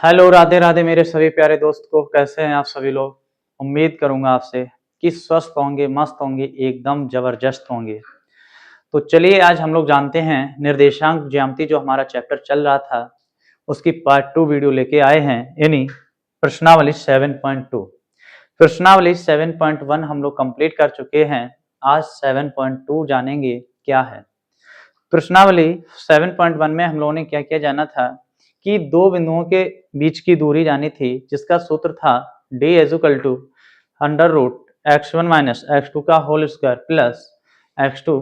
Hello, Radhe Radhe मेरे सभी प्यारे दोस्त को। कैसे हैं आप सभी लोग। उम्मीद करूंगा आपसे कि स्वस्थ होंगे, मस्त होंगे, एकदम जबरदस्त होंगे। तो चलिए आज हम लोग जानते हैं निर्देशांक ज्यामिति जो हमारा चैप्टर चल रहा था उसकी पार्ट 2 वीडियो लेके आए हैं, यानी प्रश्नावली 7.2। प्रश्नावली 7.1 हम लोग कंप्लीट कर चुके हैं। आज 7.2 जानेंगे क्या है। प्रश्नावली 7.1 में हम लोगों ने क्या क्या जाना था कि दो बिंदुओं के बीच की दूरी जानी थी, जिसका सूत्र था d = under root x1 minus x2 का whole square plus x2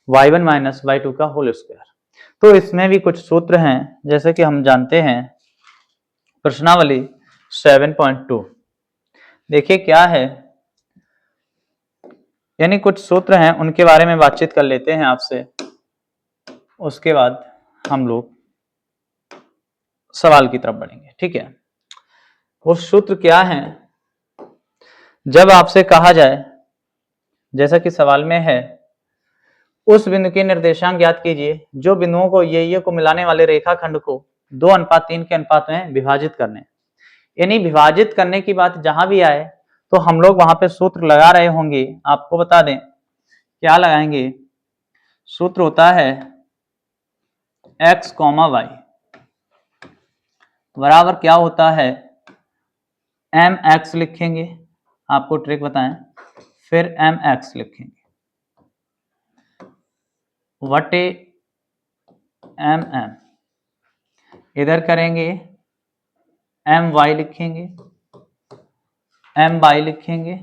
y1 minus y2 का होल स्क्वायर। तो इसमें भी कुछ सूत्र हैं, जैसे कि हम जानते हैं प्रश्नावली 7.2 देखिए क्या है, यानी कुछ सूत्र हैं उनके बारे में बातचीत कर लेते हैं आपसे। उसके बाद हम लोग सवाल की तरफ बढ़ेंगे। ठीक है, वो सूत्र क्या है। जब आपसे कहा जाए, जैसा कि सवाल में है, उस बिंदु के निर्देशांक ज्ञात कीजिए जो बिंदुओं को ये को मिलाने वाले रेखाखंड को 2:3 के अनुपात में विभाजित करने। यानी विभाजित करने की बात जहां भी आए तो हम लोग वहां पे सूत्र लगा रहे होंगे। आपको बता दें क्या लगाएंगे। सूत्र होता है x, y बराबर क्या होता है, mx लिखेंगे। आपको ट्रिक बताएं, फिर mx लिखेंगे वटे mm, इधर करेंगे my लिखेंगे, my लिखेंगे,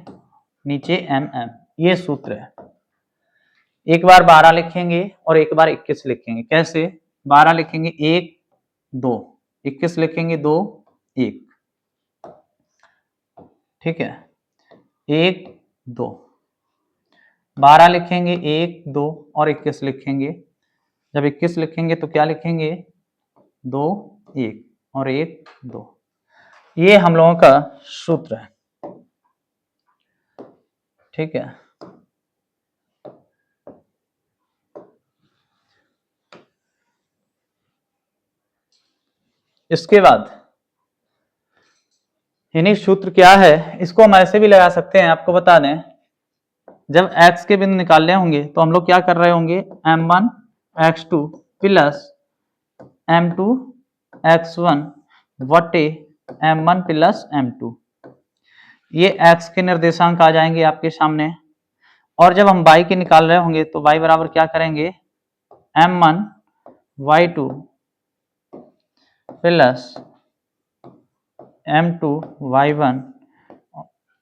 नीचे mm। ये सूत्र है। एक बार 12 लिखेंगे और एक बार 21 लिखेंगे। कैसे? 12 लिखेंगे 1 2, 21 लिखेंगे 2 1। ठीक है, 1 2, 12 लिखेंगे 1 2 और 21 लिखेंगे। जब 21 लिखेंगे तो क्या लिखेंगे, 2 1 और 1 2। ये हम लोगों का सूत्र है। ठीक है, इसके बाद यानी सूत्र क्या है, इसको हम ऐसे भी लगा सकते हैं। आपको बता दें, जब x के बिंदु निकालने होंगे तो हम लोग क्या कर रहे होंगे, m1 x2 plus m2 x1 वटे m1 प्लस m2। ये x के निर्देशांक आ जाएंगे आपके सामने। और जब हम y के निकाल रहे होंगे तो y बराबर क्या करेंगे, m1 y2 plus m2 y1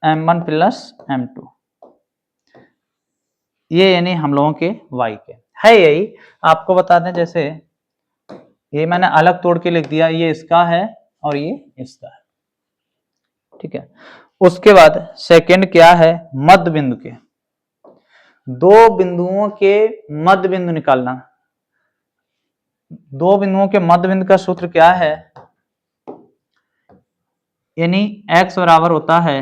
m1 plus m2। ये यानी हम लोगों के y के है। यही आपको बता दें, जैसे ये मैंने अलग तोड़ के लिख दिया, ये इसका है और ये इसका है। ठीक है, उसके बाद सेकंड क्या है, मध्य बिंदु के दो बिंदुओं के मध्य बिंदु निकालना। दो बिंदुओं के मध्य बिंदु का सूत्र क्या है, यानी x बराबर होता है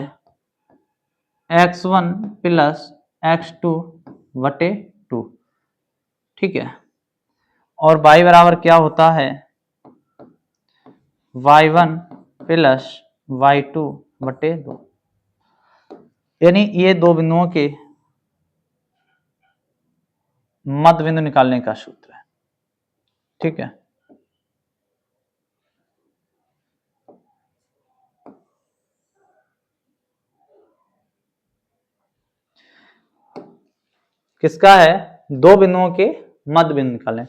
x1 प्लस x2 वटे 2। ठीक है, और y बराबर क्या होता है, y1 प्लस y2 वटे 2। यानी ये दो बिंदुओं के मध्य बिंदु निकालने का सूत्र है। ठीक है, किसका है, दो बिंदुओं के मध्य बिंदु निकालें।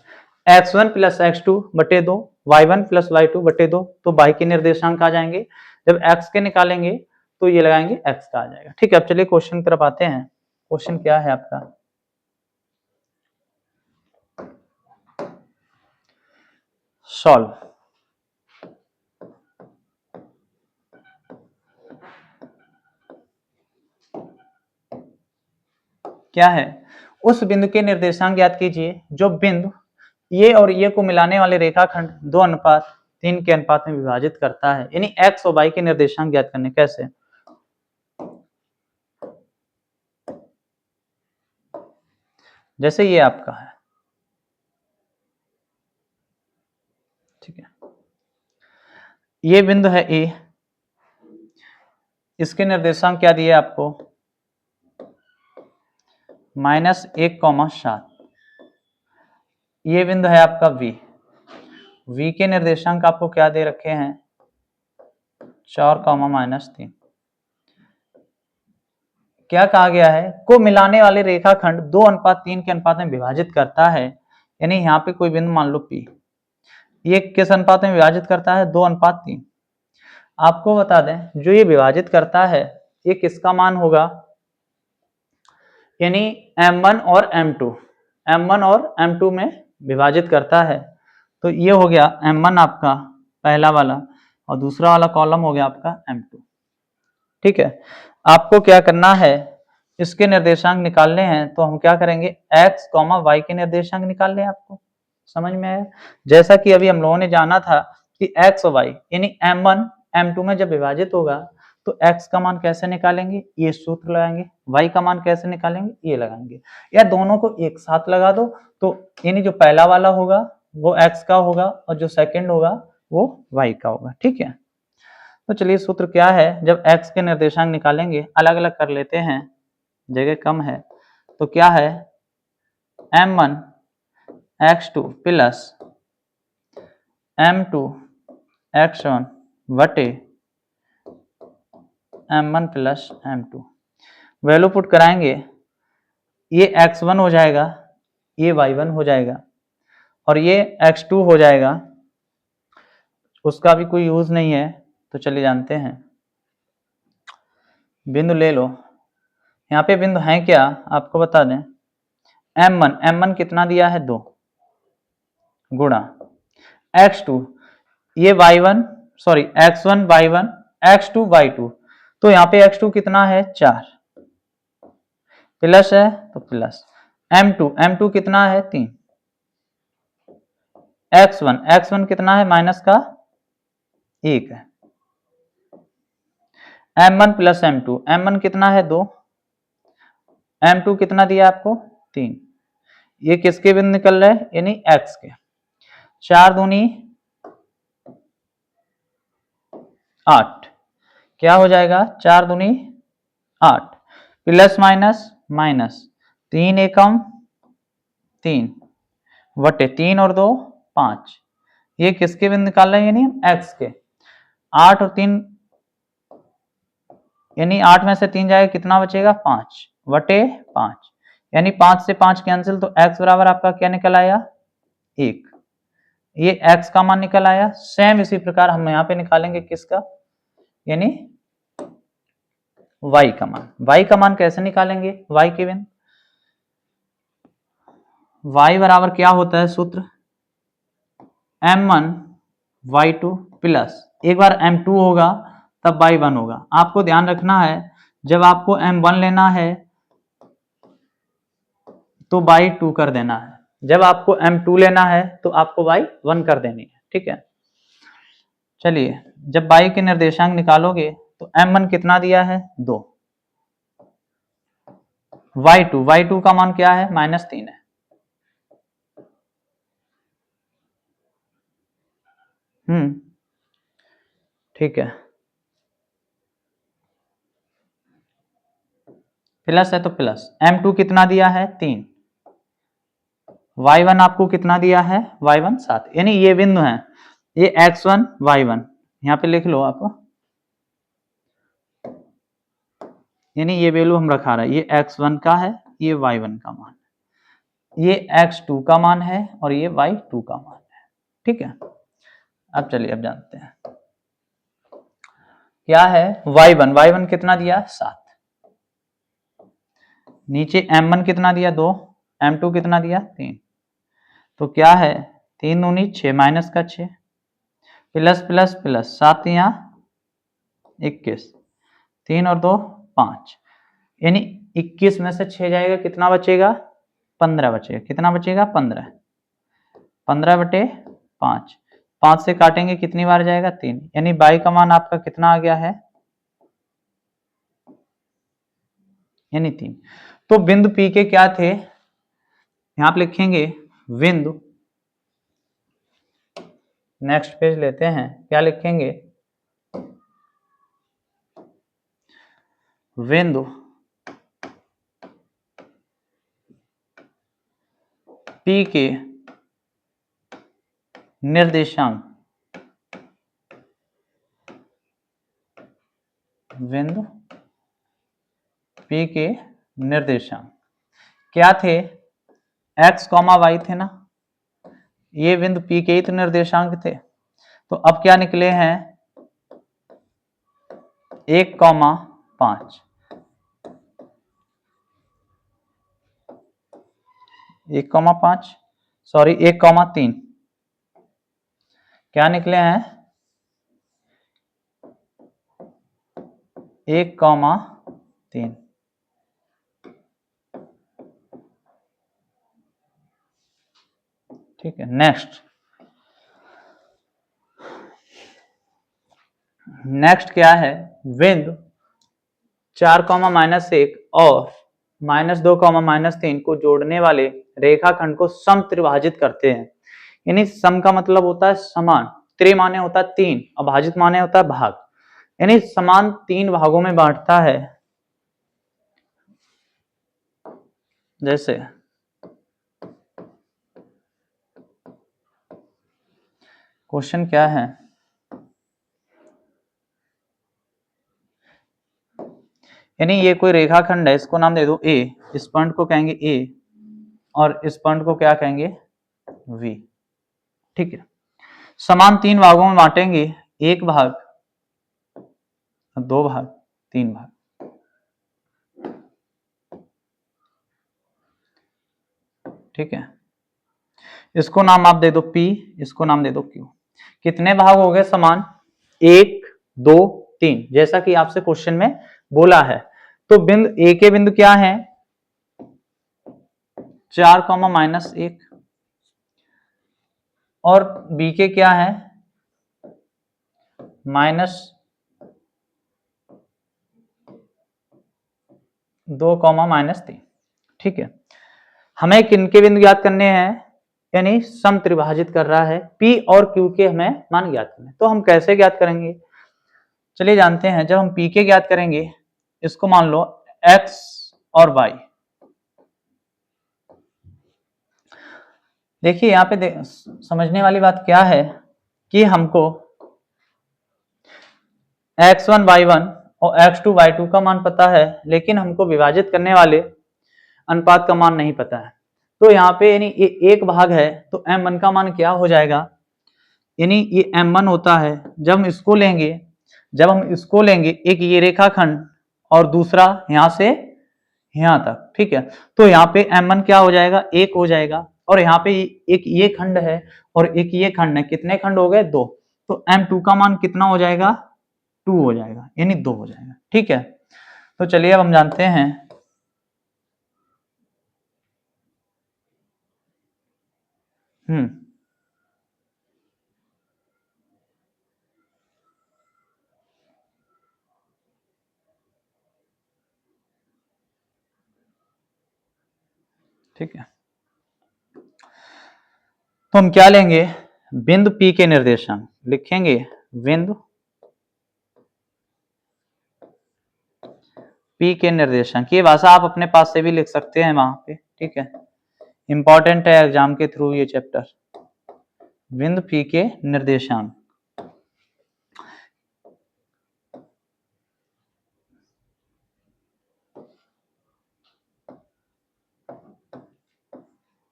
x1 प्लस x2 बटे 2, y1 प्लस y2 बटे 2, तो y के निर्देशांक आ जाएंगे। जब x के निकालेंगे तो ये लगाएंगे x का आ जाएगा। ठीक है, अब चलिए क्वेश्चन की तरफ आते हैं। क्वेश्चन क्या है आपका, सॉल्व। क्या है, उस बिंदु के निर्देशांक ज्ञात कीजिए जो बिंदु ये और ये को मिलाने वाले रेखाखंड 2:3 के अनुपात में विभाजित करता है। यानी x और y के निर्देशांक ज्ञात करने। कैसे, जैसे ये आपका है। ठीक है, ये बिंदु है ए, इसके निर्देशांक क्या दिए आपको, -1,7। ये बिंदु है आपका वी, वी के निर्देशांक आपको क्या दे रखे हैं, 4, -3। क्या कहा गया है, को मिलाने वाले रेखाखंड 2:3 के अनुपात में विभाजित करता है, यानी यहाँ पे कोई बिंदु मान लो पी, ये किस अनुपात में विभाजित करता है, 2:3। आपको बता दें जो ये विभाजित करता है ये किसका मान होगा, यानी M1 और M2, M1 और M2 में विभाजित करता है। तो ये हो गया M1 आपका पहला वाला और दूसरा वाला कॉलम हो गया आपका M2। ठीक है, आपको क्या करना है, इसके निर्देशांक निकालने हैं तो हम क्या करेंगे, x, y के निर्देशांक निकाल लें। आपको समझ में आया, जैसा कि अभी हम लोगों ने जाना था कि x और y यानी M1 M2 में जब विभाजित होगा तो x का मान कैसे निकालेंगे, ये सूत्र लगाएंगे, y का मान कैसे निकालेंगे, ये लगाएंगे, या दोनों को एक साथ लगा दो। तो यानी जो पहला वाला होगा वो x का होगा और जो सेकंड होगा वो y का होगा। ठीक है, तो चलिए सूत्र क्या है, जब x के निर्देशांक निकालेंगे, अलग अलग कर लेते हैं, जगह कम है, तो क्या है, M1 x2 plus M2 x1 बटे M1 plus M2। Value put कराएंगे, ये x1 हो जाएगा, ये y1 हो जाएगा और ये x2 हो जाएगा, उसका भी कोई यूज नहीं है। तो चलिए जानते हैं, बिंदु ले लो, यहाँ पे बिंदु है क्या आपको बता दें, M1 कितना दिया है, 2 गुणा x2, ये y1 sorry x1 y1 x2 y2, तो यहाँ पे x2 कितना है, 4 प्लस है तो प्लस M2 कितना है, 3 x1 कितना है, माइनस का 1 है, M1 प्लस M2 कितना है, 2 M2 कितना दिया आपको, 3, ये किसके बिंदु निकल रहे हैं, यानी x के, 4 दूनी 8, क्या हो जाएगा, 4 दूनी 8 प्लस माइनस माइनस 3 एकम 3 बटे 3 और 2 5, ये किसके बिंदु निकाल रहे हैं, यानी x के, 8 और 3 यानी 8 में से 3 जाएगा, कितना बचेगा, 5 बटे 5, यानी 5 से 5 कैंसिल, तो x बराबर आपका क्या निकल आया, 1, ये x का मान निकल आया। सेम इसी प्रकार हम यहाँ पे निकालेंगे किसका, यानी y का मान। y का मान कैसे निकालेंगे, y के बिंदु, y बराबर क्या होता है सूत्र, M1 y2 प्लस, एक बार M2 होगा तब y1 होगा। आपको ध्यान रखना है जब आपको M1 लेना है तो y2 कर देना है, जब आपको M2 लेना है तो आपको y1 कर देनी है। ठीक है, चलिए जब y के निर्देशांक निकालोगे तो M1 कितना दिया है, 2, y2 का मान क्या है, -3 है, ठीक है, प्लस है तो प्लस, M2 कितना दिया है, 3, y1 आपको कितना दिया है, y1 7, यानी ये बिंदु है, ये x1 y1 यहाँ पे लिख लो आप, यानी ये वैल्यू हम रखा रहे, ये x1 का है, ये y1 का मान, ये x2 का मान है और ये y2 का मान है। ठीक है, अब चलिए अब जानते हैं क्या है, y1 कितना दिया, 7, नीचे M1 कितना दिया, 2, M2 कितना दिया, 3, तो क्या है, 3 दूनी 6 माइनस का 6 प्लस प्लस प्लस 7 यहाँ 21, 3 और 2 5, यानी 21 में से 6 जाएगा, कितना बचेगा, 15 बचेगा, कितना बचेगा, 15 बटे 5, 5 से काटेंगे कितनी बार जाएगा, 3, यानी y का मान आपका कितना आ गया है, यानी 3। तो बिंदु P के क्या थे, यहां पे लिखेंगे बिंदु, नेक्स्ट पेज लेते हैं, क्या लिखेंगे, बिंदु P के निर्देशांक, बिंदु P के निर्देशांक क्या थे? x, y थे ना, ये बिंदु P के ही तो निर्देशांक थे। तो अब क्या निकले हैं? 1,5, 1,5 सॉरी 1,3 क्या निकले हैं? 1,3। ठीक है, नेक्स्ट क्या है? बिंदु 4, -1 और -2, -3 को जोड़ने वाले रेखाखंड को समत्रिभाजित करते हैं। यानी सम का मतलब होता है समान, त्रि माने होता है 3 और भाजित माने होता है भाग, यानी समान 3 भागों में बांटता है। जैसे क्वेश्चन क्या है? यानी ये कोई रेखाखंड है, इसको नाम दे दो ए, इस पॉइंट को कहेंगे ए और इस पॉइंट को क्या कहेंगे? वी। ठीक है, समान 3 भागों में बांटेंगे, 1 भाग, 2 भाग, 3 भाग। ठीक है, इसको नाम आप दे दो P, इसको नाम दे दो Q। कितने भाग हो गए समान? 1, 2, 3, जैसा कि आपसे क्वेश्चन में बोला है। तो बिंदु A के बिंदु क्या है? 4, -1 और B के क्या है? -2, -3। ठीक है, हमें किनके बिंदु ज्ञात करने हैं? यानी समत्रिभाजित कर रहा है, P और Q के हमें मान ज्ञात करने। तो हम कैसे ज्ञात करेंगे? चलिए जानते हैं। जब हम P के ज्ञात करेंगे, इसको मान लो X और Y। देखिए यहाँ पे समझने वाली बात क्या है कि हमको x1 y1 और x2 y2 का मान पता है, लेकिन हमको विभाजित करने वाले अनुपात का मान नहीं पता है। तो यहाँ पे यानी ये एक भाग है, तो m1 का मान क्या हो जाएगा? यानी ये m1 होता है। जब हम इसको लेंगे, एक ये रेखाखंड और दूसरा यहाँ से यहाँ तक। ठीक है, तो यहाँ पे m1 क्या हो जाएगा? 1 हो जाएगा। और यहाँ पे एक ये खंड है और एक ये खंड है, कितने खंड हो गए? 2। तो m2 का मान कितना हो जाएगा? 2 हो जाएगा, यानी 2 हो जाएगा। ठीक है, तो चलिए अब हम जानते हैं। ठीक है, तो हम क्या लेंगे? बिंदु P के निर्देशांक लिखेंगे, बिंदु P के निर्देशांक। ये भाषा आप अपने पास से भी लिख सकते हैं वहां पे। ठीक है, इंपॉर्टेंट है एग्जाम के थ्रू ये चैप्टर। बिंदु P के निर्देशांक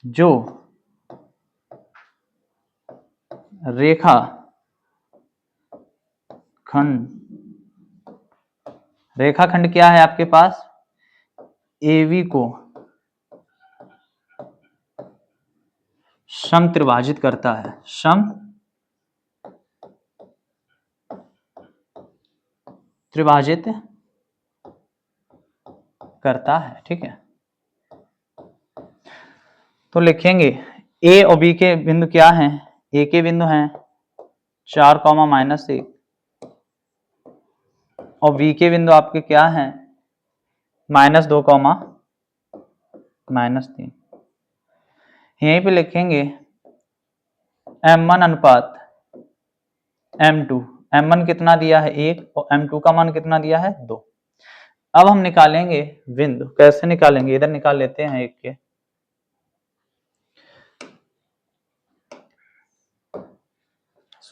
जो रेखा खंड क्या है आपके पास? एवी को समत्रिभाजित करता है, समत्रिभाजित करता है। ठीक है, तो लिखेंगे ए और बी के बिंदु क्या हैं? ए के बिंदु हैं 4, -1 और बी के बिंदु आपके क्या हैं? -2, -3। यहीं पे लिखेंगे m1 अनुपात m2। m1 कितना दिया है? 1 और m2 का मान कितना दिया है? 2। अब हम निकालेंगे बिंदु। कैसे निकालेंगे, इधर निकाल लेते हैं एक के।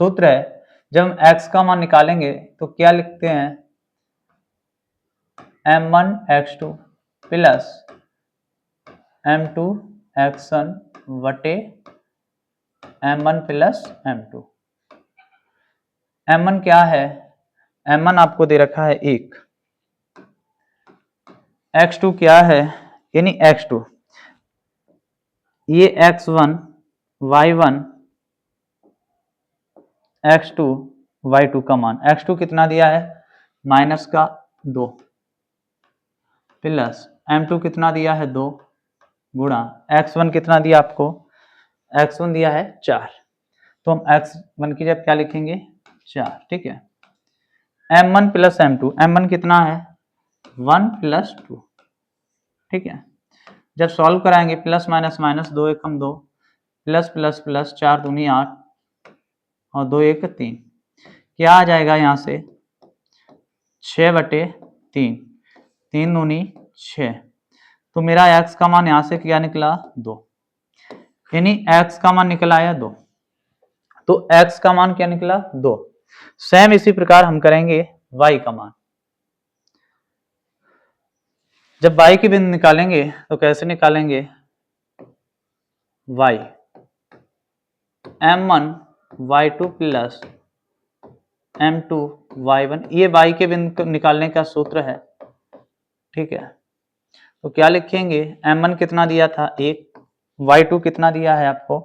सूत्र है, जब हम x का मान निकालेंगे तो क्या लिखते हैं, m1 x2 plus m2 x1 वटे m1 प्लस m2। m1 क्या है, m1 आपको दे रखा है 1, x2 क्या है, यानी x2, ये x1 y1 x2 y2 का मान, x2 कितना दिया है माइनस का 2 प्लस m2 कितना दिया है 2 गुणा x1 कितना दिया आपको, x1 दिया है 4, तो हम x1 की जगह क्या लिखेंगे 4, ठीक है। m1 प्लस m2, m1 कितना है 1 प्लस 2, ठीक है। जब सॉल्व कराएंगे प्लस माइनस माइनस, 2 एकम 2 प्लस प्लस प्लस 4 दूनी 8 और 2 एक 3, क्या आ जाएगा यहाँ से 6/3, 3 दूनी 6, तो मेरा x का मान यहाँ से क्या निकला 2, यानी x का मान निकला आया 2, तो x का मान क्या निकला 2। सेम इसी प्रकार हम करेंगे y का मान। जब y की बिंदु निकालेंगे तो कैसे निकालेंगे, y m1 y2 plus m2 y1, ये y के बिंदु निकालने का सूत्र है, ठीक है। तो क्या लिखेंगे, m1 कितना दिया था 1, y2 कितना दिया है आपको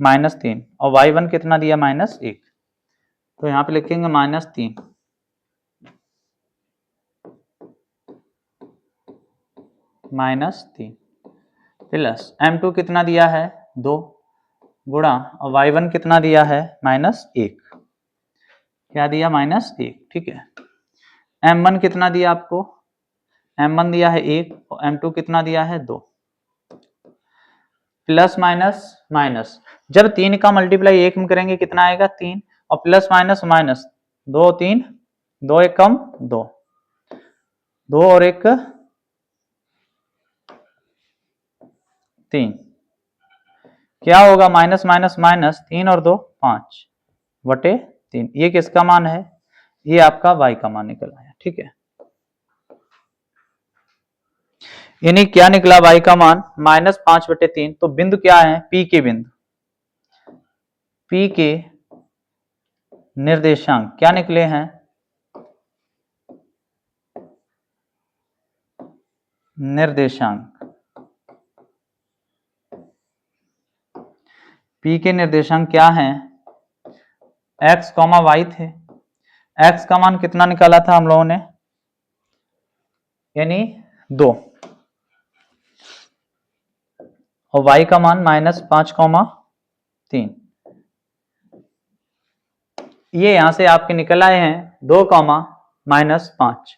-3 और y1 कितना दिया -1, तो यहाँ पे लिखेंगे -3 प्लस m2 कितना दिया है 2 गुणा और y1 कितना दिया है -1, क्या दिया -1, ठीक है। m1 कितना दिया आपको, m1 दिया है 1 और m2 कितना दिया है 2, प्लस माइनस माइनस, जब 3 का मल्टीप्लाई 1 में करेंगे कितना आएगा 3, और प्लस माइनस माइनस 2 3, 2 एक कम 2, 2 और 1 3, क्या होगा माइनस माइनस माइनस 3 और 2 5 बटे 3, ये किसका मान है, ये आपका y का मान निकल आया, ठीक है। यानी क्या निकला y का मान -5/3, तो बिंदु क्या है P के बिंदु, P के निर्देशांक क्या निकले हैं, निर्देशांक P के निर्देशांक क्या हैं, x, y थे। x का मान कितना निकाला था हम लोगों ने, यानी 2, और y का मान -5,3, ये यहां से आपके निकल आए हैं 2, -5,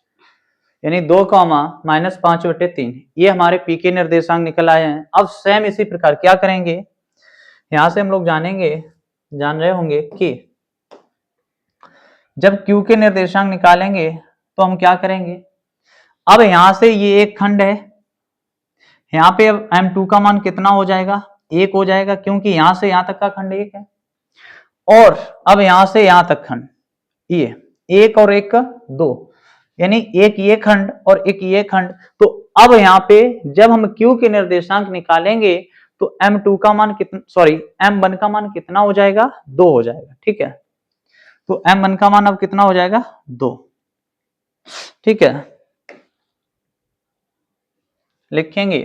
यानी 2, -5/3, ये हमारे पी के निर्देशांक निकल आए हैं। अब सेम इसी प्रकार क्या करेंगे, यहां से हम लोग जान रहे होंगे कि जब Q के निर्देशांक निकालेंगे तो हम क्या करेंगे, अब यहां से ये एक खंड है, यहाँ पे अब m2 का मान कितना हो जाएगा 1 हो जाएगा, क्योंकि यहां से यहां तक का खंड 1 है, और अब यहां से यहां तक खंड ये 1 और 1 2, यानी एक ये खंड और एक ये खंड, तो अब यहाँ पे जब हम Q के निर्देशांक निकालेंगे तो m2 का मान कितना, सॉरी m1 का मान कितना हो जाएगा 2 हो जाएगा, ठीक है। तो m1 का मान अब कितना हो जाएगा 2, ठीक है। लिखेंगे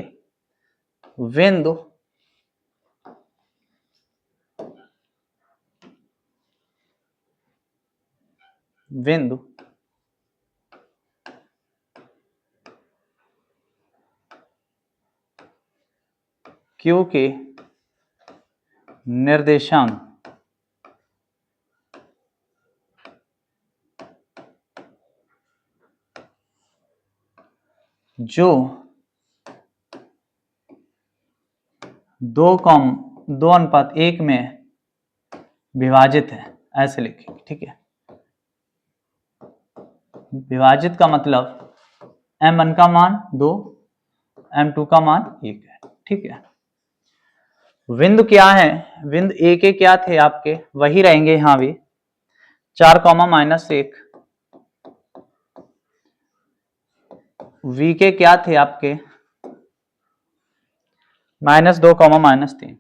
बिंदु Q के निर्देशांक जो 2:1 में विभाजित है, ऐसे लिखेंगे, ठीक है। विभाजित का मतलब m1 का मान 2, m2 का मान 1 है। ठीक है, बिंदु क्या है, बिंदु ए के क्या थे आपके, वही रहेंगे यहां भी 4 -1, वी के क्या थे आपके -2, -3,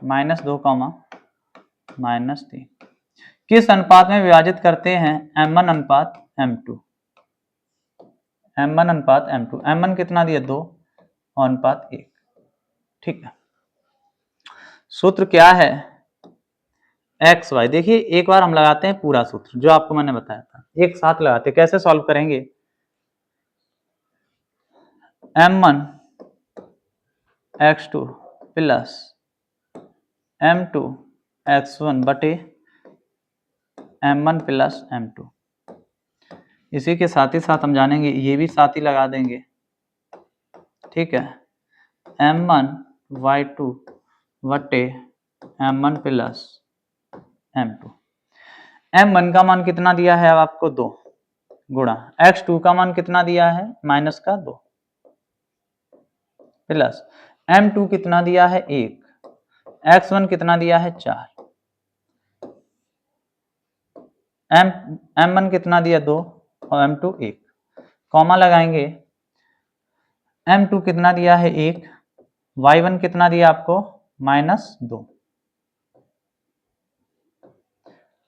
-2, -3 किस अनुपात में विभाजित करते हैं, m1 अनुपात m2, m1 अनुपात m2, m1 कितना दिया 2 और अनुपात 1। ठीक है, सूत्र क्या है, एक्स वाई, देखिए एक बार हम लगाते हैं पूरा सूत्र जो आपको मैंने बताया था, एक साथ लगाते हैं। कैसे सॉल्व करेंगे, m1 x2 plus m2 x1 बटे m1 प्लस m2, इसी के साथ ही साथ हम जानेंगे, ये भी साथ ही लगा देंगे। ठीक है, m1 y2 बटे m1 प्लस m2, m1 का मान कितना दिया है अब आपको 2 गुणा x2 का मान कितना दिया है -2 प्लस m2 कितना दिया है 1, x1 कितना दिया है 4, m1 कितना दिया 2 और m2 1, कॉमा लगाएंगे, m2 कितना दिया है 1, y1 कितना दिया आपको -2,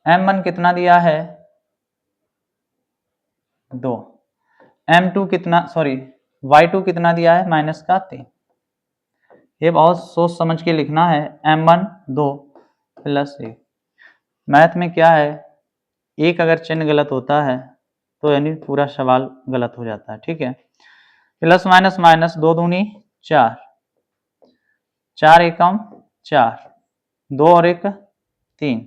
m1 कितना दिया है 2, m2 कितना y2 कितना दिया है -3। ये बहुत सोच समझ के लिखना है, m1 2 प्लस 1, मैथ में क्या है, एक अगर चिन्ह गलत होता है तो यानी पूरा सवाल गलत हो जाता है। ठीक है, प्लस माइनस माइनस 2 दूनी 4, 4 एकम 4, 2 और 1 3,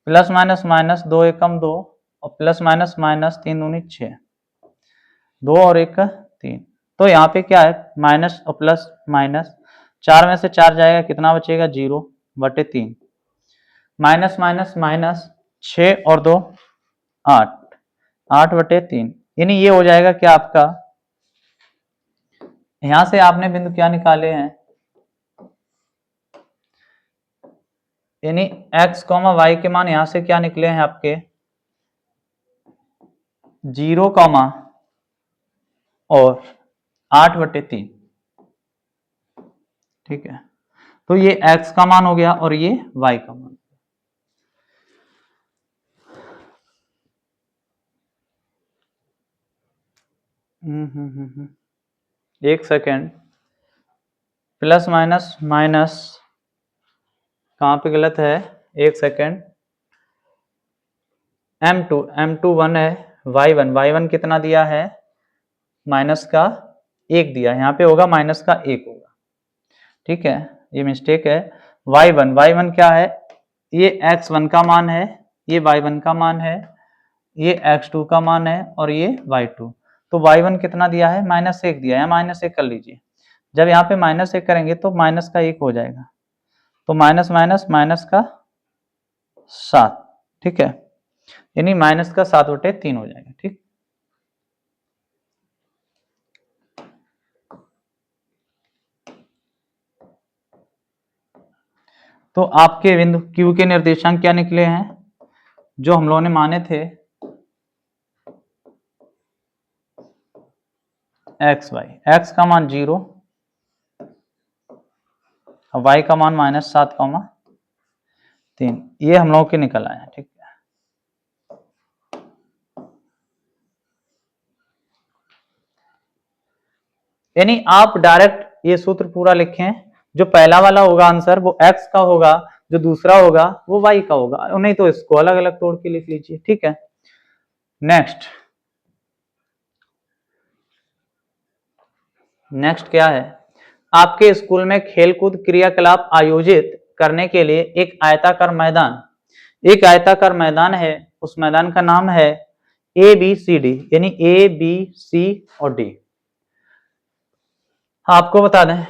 प्लस माइनस माइनस 2 एकम 2 और प्लस माइनस माइनस 3 दूनी 6, 2 और 1 3, तो यहाँ पे क्या है माइनस और प्लस माइनस, 4 में से 4 जाएगा, कितना बचेगा 0 बटे 3, माइनस माइनस माइनस 6 और 2 8, 8 बटे 3, यानी ये हो जाएगा क्या आपका, यहां से आपने बिंदु क्या निकाले हैं, यानी x, y के मान यहां से क्या निकले हैं आपके 0, और 8 बटे 3। ठीक है, तो ये x का मान हो गया और ये y का मान। एक सेकेंड, प्लस माइनस माइनस कहां पे गलत है, एक सेकेंड, m2 1 है, y1 कितना दिया है माइनस का 1 दिया, यहाँ पे होगा माइनस का 1 होगा। ठीक है, ये मिस्टेक है, y1 क्या है, ये x1 का मान है, ये y1 का मान है, ये x2 का मान है और ये y2, तो y1 कितना दिया है -1 दिया है, -1 कर लीजिए, जब यहाँ पे -1 करेंगे तो माइनस का 1 हो जाएगा, तो माइनस माइनस माइनस का 7। ठीक है, यानी माइनस का 7 बटे 3 हो जाएगा। ठीक, तो आपके बिंदु Q के निर्देशांक क्या निकले हैं, जो हम लोगों ने माने थे x y, x का मान 0 और y का मान -7,3, ये हम लोगों के निकल आए हैं। ठीक है, यानी आप डायरेक्ट ये सूत्र पूरा लिखें, जो पहला वाला होगा आंसर वो x का होगा, जो दूसरा होगा वो y का होगा, नहीं तो इसको अलग अलग तोड़ के लिख लीजिए। ठीक है, नेक्स्ट क्या है, आपके स्कूल में खेलकूद क्रियाकलाप आयोजित करने के लिए एक आयताकार मैदान है, उस मैदान का नाम है ABCD, यानी ABC और D। आपको बता दें,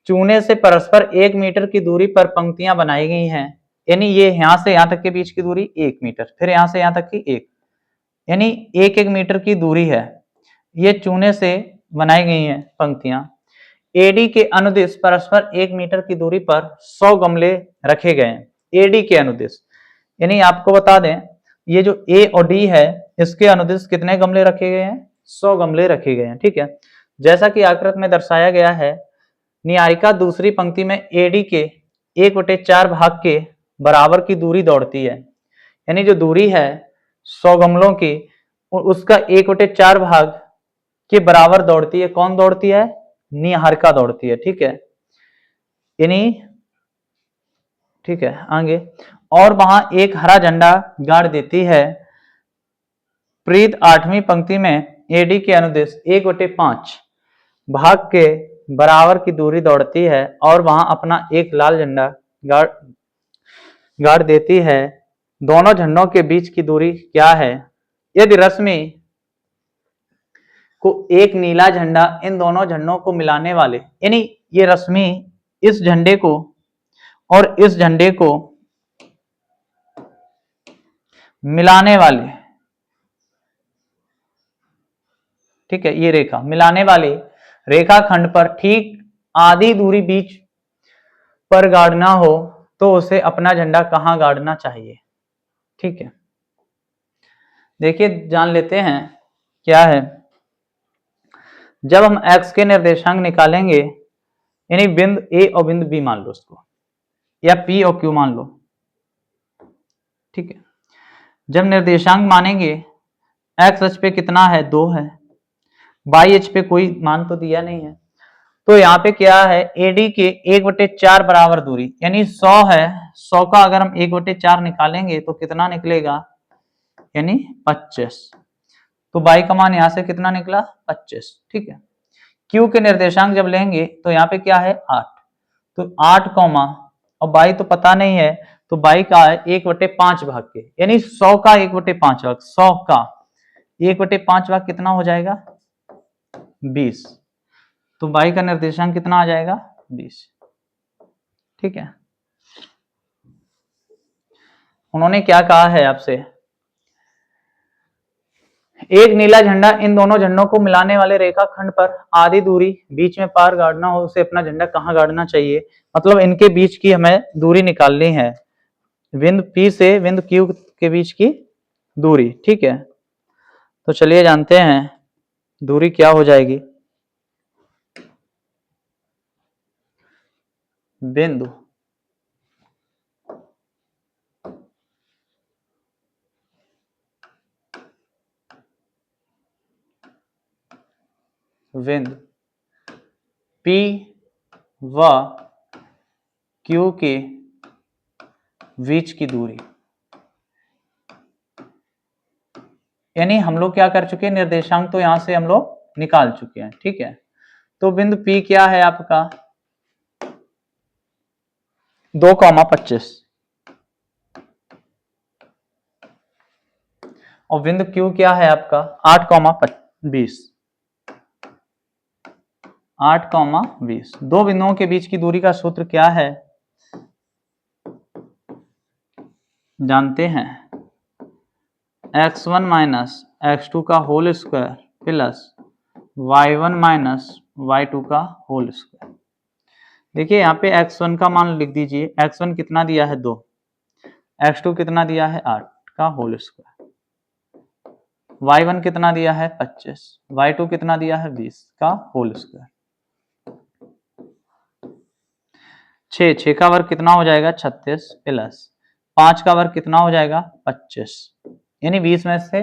चूने से परस्पर 1 मीटर की दूरी पर पंक्तियां बनाई गई हैं, यानी ये यहां से यहां तक के बीच की दूरी 1 मीटर, फिर यहां से यहां तक की 1, यानी 1 मीटर की दूरी है। ये चूने से बनाई गई हैं पंक्तियां। एडी के अनुदिश परस्पर 1 मीटर की दूरी पर 100 गमले रखे गए हैं। एडी के अनुदिश यानी आपको बता दें, ये जो ए और डी है इसके अनुदिश कितने गमले रखे गए हैं? 100 गमले रखे गए हैं। ठीक है, जैसा कि आकृति में दर्शाया गया है, न्यायिका दूसरी पंक्ति में एडी के 1/4 भाग के बराबर की दूरी दौड़ती है। यानी जो दूरी है 100 गमलों की, उसका 1/4 भाग के बराबर दौड़ती है। कौन दौड़ती है? निहारिका दौड़ती है। ठीक है, यानी ठीक है आगे, और वहां एक हरा झंडा गाड़ देती है। प्रीत 8वीं पंक्ति में एडी के अनुदिश 1/5 भाग के बराबर की दूरी दौड़ती है और वहां अपना एक लाल झंडा गाड़ देती है। दोनों झंडों के बीच की दूरी क्या है? यदि रश्मि को एक नीला झंडा इन दोनों झंडों को मिलाने वाले, यानी ये रश्मि इस झंडे को और इस झंडे को मिलाने वाले, ठीक है, ये रेखा मिलाने वाले रेखाखंड पर ठीक आधी दूरी बीच पर गाड़ना हो तो उसे अपना झंडा कहां गाड़ना चाहिए? ठीक है, देखिए जान लेते हैं क्या है। जब हम x के निर्देशांक निकालेंगे, यानी बिंदु ए और बिंदु बी मान लो उसको, या p और q मान लो। ठीक है, जब निर्देशांक मानेंगे, x अक्ष पे कितना है? 2 है, y अक्ष पे कोई मान तो दिया नहीं है, तो यहाँ पे क्या है? AD के 1/4 बराबर दूरी, यानी 100 है, 100 का अगर हम 1/4 निकालेंगे तो कितना निकलेगा? यानी 25। तो y का मान यहाँ से कितना निकला? 25। ठीक है, Q के निर्देशांक जब लेंगे तो यहाँ पे क्या है? 8। तो 8 कौमा और y तो पता नहीं है, तो y का है 1/5 भाग के, यानी 100 का 1/5 भाग, 100 का 1/5 भाग कितना हो जाएगा? 20। तो y का निर्देशांक कितना आ जाएगा? 20। ठीक है, उन्होंने क्या कहा है आपसे? एक नीला झंडा इन दोनों झंडों को मिलाने वाले रेखाखंड पर आधी दूरी बीच में पार गाड़ना हो, उसे अपना झंडा कहां गाड़ना चाहिए? मतलब इनके बीच की हमें दूरी निकालनी है, बिंदु P से बिंदु Q के बीच की दूरी। ठीक है, तो चलिए जानते हैं दूरी क्या हो जाएगी। बिंदु P व Q के बीच की दूरी, यानी हम लोग क्या कर चुके हैं? निर्देशांक तो यहां से हम लोग निकाल चुके हैं। ठीक है, तो बिंदु P क्या है आपका? 2,25 और बिंदु Q क्या है आपका? 8,20। 8,20। दो बिंदुओं के बीच की दूरी का सूत्र क्या है? जानते हैं, x1 माइनस x2 का whole square plus y1 minus y2 का होल स्क्वायर। देखिए यहाँ पे x1 का मान लिख दीजिए, x1 कितना दिया है? 2, x2 कितना दिया है? 8 का होल स्क्वायर, y1 कितना दिया है? 25, y2 कितना दिया है? 20 का होल स्क्वायर। 6 का वर्ग कितना हो जाएगा? 36 प्लस 5 का वर्ग कितना हो जाएगा? 25, यानी 20 में से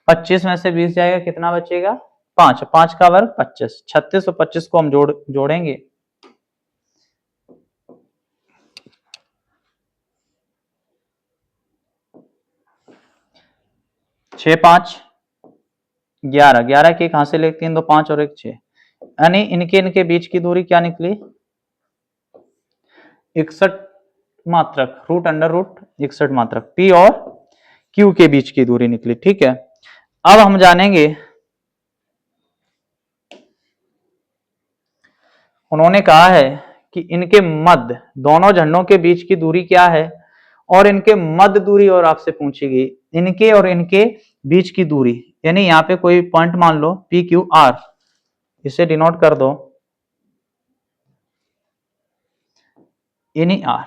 25 में से 20 जाएगा, कितना बचेगा? 5। 5 का वर्ग 25। 36 और 25 को हम जोड़ेंगे, 6 5 11, 11 के कहां से लेते हैं? 2 5 और 1 6, यानी इनके बीच की दूरी क्या निकली? 61 मात्रक, रूट अंडर रूट 61 मात्रक, P और Q के बीच की दूरी निकली। ठीक है, अब हम जानेंगे, उन्होंने कहा है कि इनके मध्य दोनों झंडों के बीच की दूरी क्या है, और इनके मध्य दूरी और आपसे पूछी गई, इनके और इनके बीच की दूरी, यानी यहाँ पे कोई पॉइंट मान लो पी क्यू आर, इसे डिनोट कर दो एनी आर।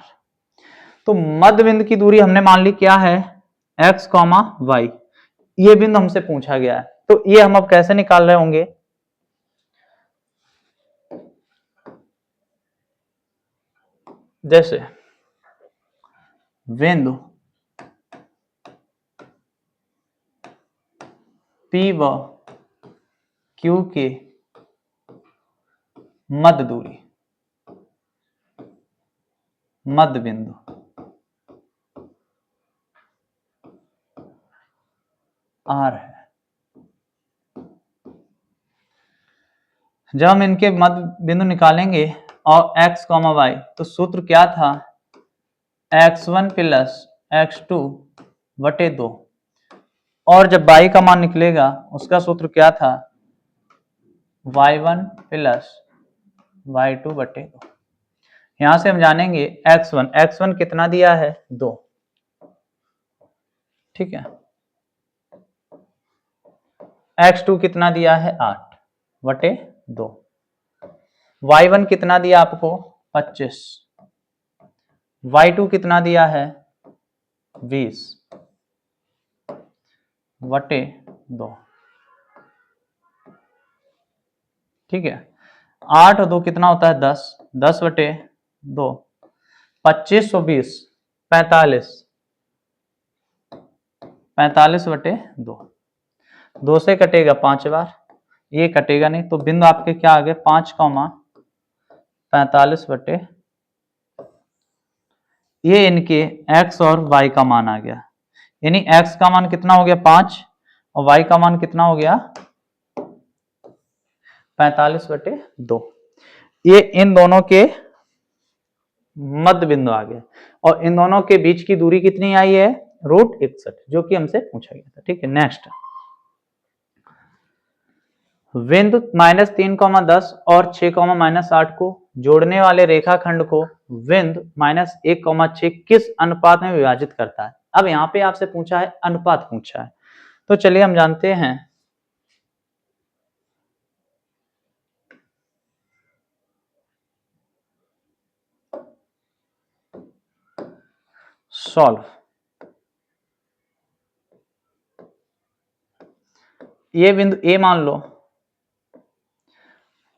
तो मध्य बिंदु की दूरी हमने मान ली क्या है, x, y। ये बिंदु हमसे पूछा गया है, तो ये हम अब कैसे निकाल रहे होंगे, जैसे बिंदु P व Q के मध्य दूरी, मध्य बिंदु R है। जब हम इनके मध्य बिंदु निकालेंगे और x, y, तो सूत्र क्या था, x1 प्लस x2 बटे 2, और जब y का मान निकलेगा उसका सूत्र क्या था, y1 प्लस y2 बटे 2। यहां से हम जानेंगे x1 कितना दिया है, 2, ठीक है। x2 कितना दिया है, 8 बटे 2। y1 कितना दिया आपको, 25। y2 कितना दिया है, 20 बटे 2, ठीक है। 8 और 2 कितना होता है, 10, 10 बटे 2, 25 और 20 45, 45 बटे 2, 2 से कटेगा 5 बार, ये कटेगा नहीं, तो बिंदु आपके क्या आ गए, 5, 45 बटे, ये इनके x और y का मान आ गया। यानी x का मान कितना हो गया, 5, और y का मान कितना हो गया, 45 बटे 2। ये इन दोनों के मध्य बिंदु आ गए, और इन दोनों के बीच की दूरी कितनी आई है, √61, जो कि हमसे पूछा गया था, ठीक है। नेक्स्ट, बिंदु -3, 10 और 6, -8 को जोड़ने वाले रेखाखंड को बिंदु -1, 6 किस अनुपात में विभाजित करता है। अब यहाँ पे आपसे पूछा है, अनुपात पूछा है, तो चलिए हम जानते हैं। सॉल्व, ये बिंदु ए मान लो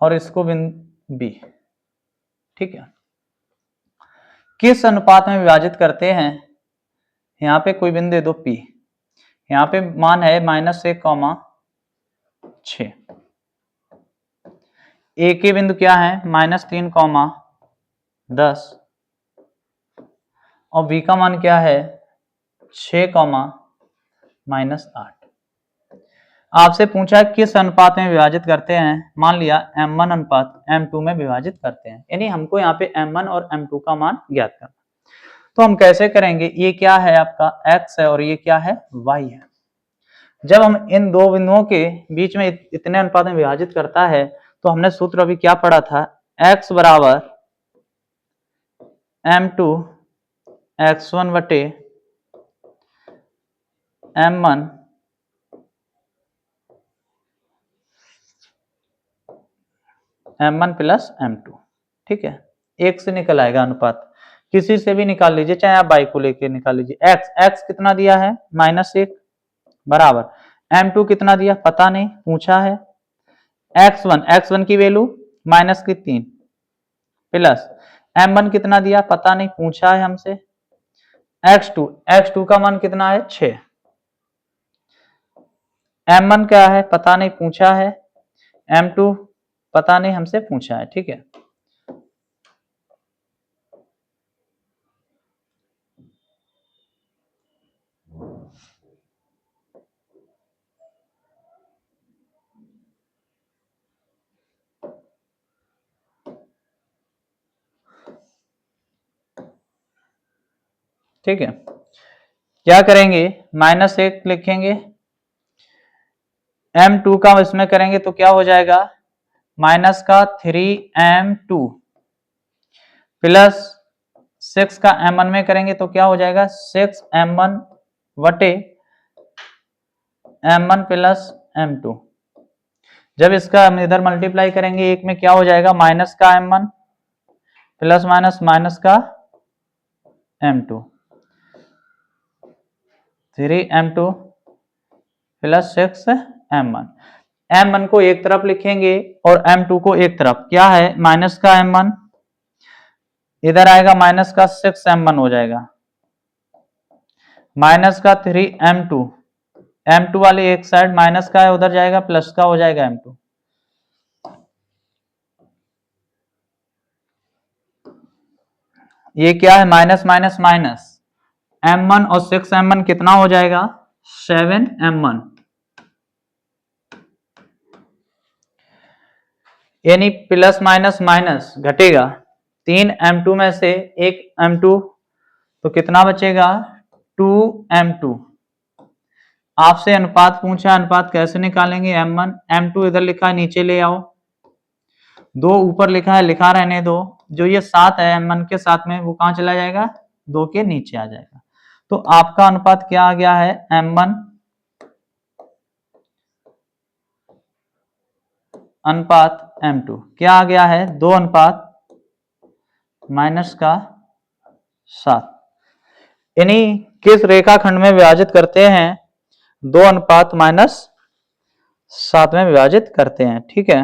और इसको बिंदु बी, ठीक है। किस अनुपात में विभाजित करते हैं, यहाँ पे कोई बिंदु दे दो P, यहाँ पे मान है -1, 6, ए के बिंदु क्या है, -3, 10, और बी का मान क्या है, 6, -8। आपसे पूछा है किस अनुपात में विभाजित करते हैं, मान लिया m1 अनुपात m2 में विभाजित करते हैं, यानी हमको यहाँ पे m1 और m2 का मान ज्ञात करना। तो हम कैसे करेंगे, ये क्या है आपका x है और ये क्या है, y है। जब हम इन दो बिंदुओं के बीच में इतने अनुपात में विभाजित करता है, तो हमने सूत्र अभी क्या पढ़ा था, x बराबर m2 x1 बटे m1 m1 प्लस m2, ठीक है। एक से निकल आएगा अनुपात, किसी से भी निकाल लीजिए, चाहे आप बाई को लेके निकाल लीजिए। x कितना दिया है, -1 बराबर m2 कितना दिया, पता नहीं, पूछा है। x1 की वैल्यू -3 प्लस m1 कितना दिया, पता नहीं, पूछा है हमसे। x2 का मान कितना है, 6, m1 क्या है, पता नहीं, पूछा है। m2 पता नहीं, हमसे पूछा है, ठीक है। ठीक है, क्या करेंगे, -1 लिखेंगे, m2 का इसमें करेंगे तो क्या हो जाएगा, -3m2 प्लस 6 का m1 में करेंगे तो क्या हो जाएगा, 6m1 बटे m1 प्लस m2। जब इसका हम इधर मल्टीप्लाई करेंगे, एक में क्या हो जाएगा, माइनस का m1 प्लस माइनस माइनस का m2, 3m2 plus 6m1। m1 को एक तरफ लिखेंगे और m2 को एक तरफ, क्या है माइनस का m1, इधर आएगा माइनस का 6m1 हो जाएगा, माइनस का 3m2, m2 वाली एक साइड माइनस का है उधर जाएगा, प्लस का हो जाएगा m2। ये क्या है, माइनस माइनस माइनस, m1 और 6m1 कितना हो जाएगा, 7m1, यानी प्लस माइनस माइनस घटेगा, 3m2 में से एक m2 तो कितना बचेगा, 2m2। आपसे अनुपात पूछा, अनुपात कैसे निकालेंगे, m1 m2 इधर लिखा है नीचे ले आओ, 2 ऊपर लिखा है लिखा रहने दो, जो ये 7 है m1 के साथ में वो कहां चला जाएगा, 2 के नीचे आ जाएगा। तो आपका अनुपात क्या आ गया है, m1 अनुपात m2 क्या आ गया है, 2 अनुपात माइनस का 7। यानी किस रेखाखंड में विभाजित करते हैं, 2 अनुपात माइनस 7 में विभाजित करते हैं। ठीक है,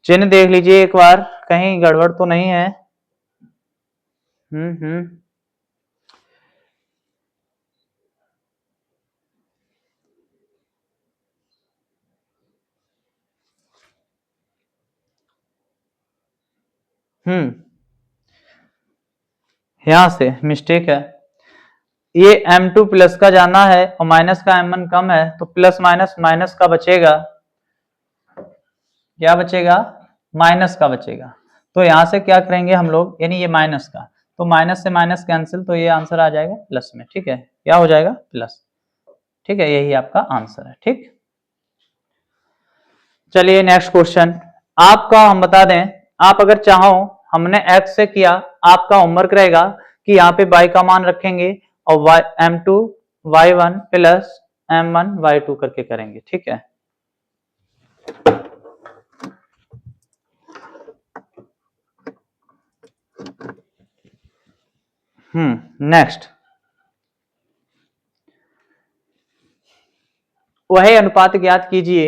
चिन्ह देख लीजिए एक बार, कहीं गड़बड़ तो नहीं है। हम्म यहां से मिस्टेक है, ये m2 प्लस का जाना है और माइनस का m1 कम है, तो प्लस माइनस माइनस का बचेगा, क्या बचेगा, माइनस का बचेगा। तो यहां से क्या करेंगे हम लोग, यानी ये माइनस का, तो माइनस से माइनस कैंसिल, तो ये आंसर आ जाएगा प्लस में। ठीक है, क्या हो जाएगा, प्लस। ठीक है, यही आपका आंसर है। ठीक, चलिए नेक्स्ट क्वेश्चन आपका, हम बता दें, आप अगर चाहो, हमने x से किया, आपका होमवर्क रहेगा कि यहाँ पे y का मान रखेंगे और m2 y1 plus m1 y2 करके करेंगे। ठीक है, नेक्स्ट, वह अनुपात ज्ञात कीजिए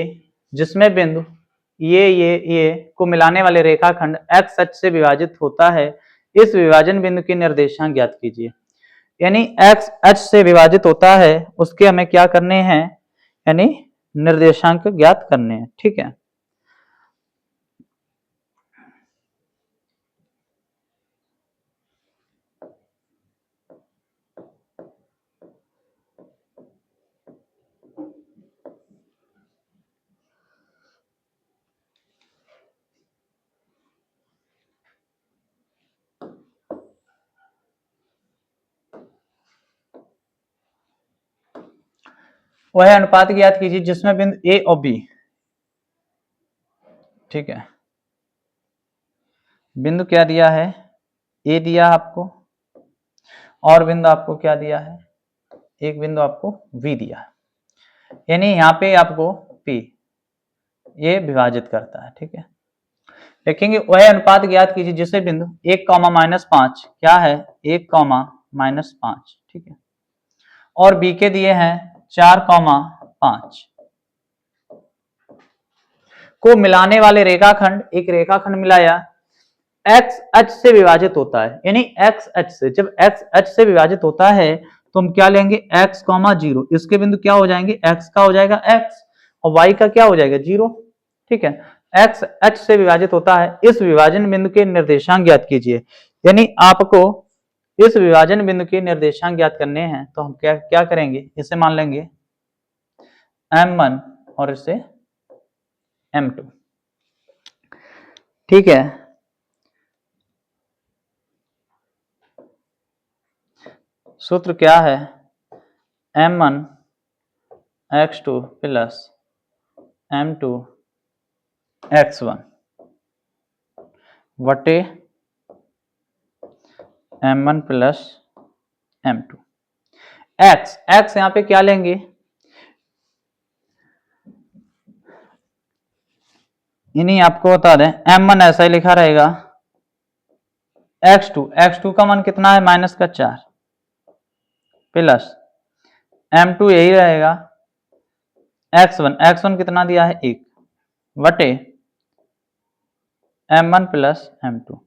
जिसमें बिंदु ये को मिलाने वाले रेखाखंड x अक्ष से विभाजित होता है, इस विभाजन बिंदु के निर्देशांक ज्ञात कीजिए। यानी x अक्ष से विभाजित होता है, उसके हमें क्या करने हैं, यानी निर्देशांक ज्ञात करने हैं। ठीक है, वह अनुपात ज्ञात कीजिए जिसमें बिंदु ए और बी, ठीक है, बिंदु क्या दिया है, ए दिया आपको, और बिंदु आपको क्या दिया है, एक बिंदु आपको वी दिया है, यानी यहाँ पे आपको पी ये विभाजित करता है। ठीक है, देखेंगे वह अनुपात ज्ञात कीजिए जिसे बिंदु 1 कॉमा माइनस 5, क्या है 1 कॉमा माइनस 5, ठीक है, और बी के दिए हैं 4 कॉमा 5 को मिलाने वाले रेखाखंड, एक रेखाखंड मिलाया, एक्स अक्ष से विभाजित होता है, यानी एक्स अक्ष से, जब एक्स अक्ष से विभाजित होता है तो हम क्या लेंगे, एक्स कॉमा 0, इसके बिंदु क्या हो जाएंगे, एक्स का हो जाएगा एक्स और वाई का क्या हो जाएगा 0। ठीक है, एक्स अक्ष से विभाजित होता है, इस विभाजन बिंदु के निर्देशांक ज्ञात कीजिए। यानी आपको इस विभाजन बिंदु के निर्देशांक ज्ञात करने हैं, तो हम क्या क्या करेंगे, इसे मान लेंगे m1 और इसे m2। ठीक है, सूत्र क्या है, m1 x2 plus m2 x1 वटे m1 plus m2। X, x यहाँ पे क्या लेंगे, इन्हीं आपको बता दें, m1 ऐसा ही लिखा रहेगा, x2, x2 का मान कितना है माइनस का 4 प्लस m2 यही रहेगा, x1, x1 कितना दिया है 1 बटे m1 प्लस m2।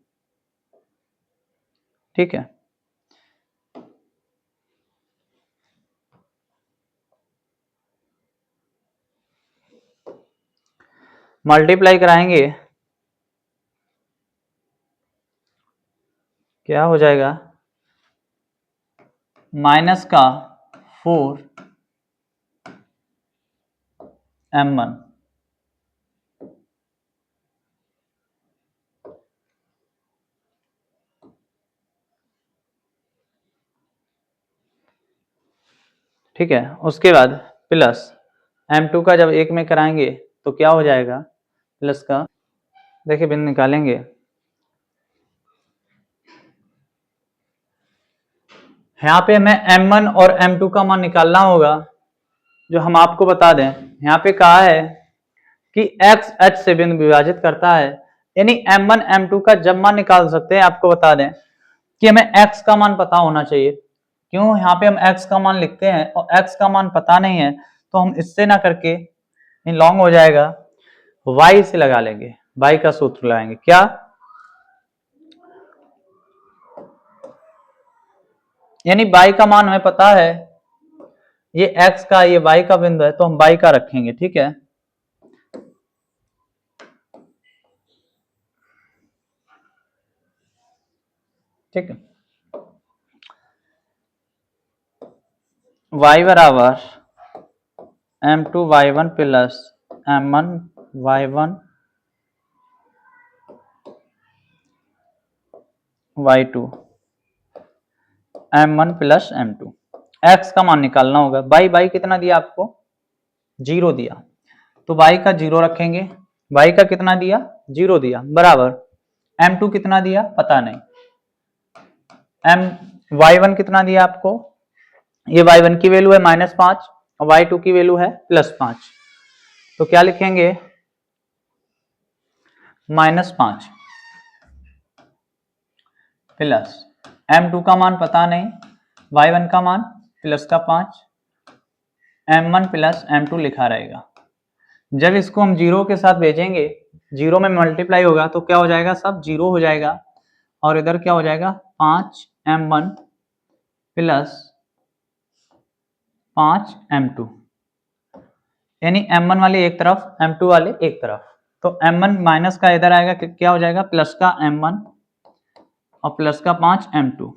ठीक है, मल्टीप्लाई कराएंगे, क्या हो जाएगा, माइनस का 4 m1 ठीक है, उसके बाद प्लस m2 का जब एक में कराएंगे तो क्या हो जाएगा, प्लस का, देखिए बिंदु निकालेंगे, यहाँ पे हमें m1 और m2 का मान निकालना होगा, जो हम आपको बता दें, यहाँ पे कहा है कि x h से बिंदु विभाजित करता है, यानी m1 m2 का जब मान निकाल सकते हैं, आपको बता दें कि हमें x का मान पता होना चाहिए। क्यों, यहाँ पे हम x का मान लिखते हैं और x का मान पता नहीं है, तो हम इससे ना करके लॉन्ग हो जाएगा, y से लगा लेंगे, y का सूत्र लगाएंगे, क्या, यानी y का मान हमें पता है, ये x का ये y का बिंदु है, तो हम y का रखेंगे। ठीक है, ठीक है, y बराबर m2 y1 plus m1 y1 y2 m1 plus m2, x का मान निकालना होगा, y कितना दिया आपको, 0 दिया, तो y का 0 रखेंगे, y का कितना दिया, 0 दिया, बराबर m2 कितना दिया पता नहीं, y1 कितना दिया आपको, ये y1 की वैल्यू है -5 और y2 की वैल्यू है +5, तो क्या लिखेंगे, -5 प्लस m2 का मान पता नहीं, y1 का मान प्लस का 5, m1 प्लस m2 लिखा रहेगा। जब इसको हम 0 के साथ भेजेंगे, 0 में मल्टीप्लाई होगा तो क्या हो जाएगा, सब 0 हो जाएगा, और इधर क्या हो जाएगा, 5m1 प्लस 5m2, यानी m1 वाले एक तरफ, m2 वाले एक तरफ, तो m1 माइनस का इधर आएगा, क्या हो जाएगा, प्लस का m1 और प्लस का 5m2।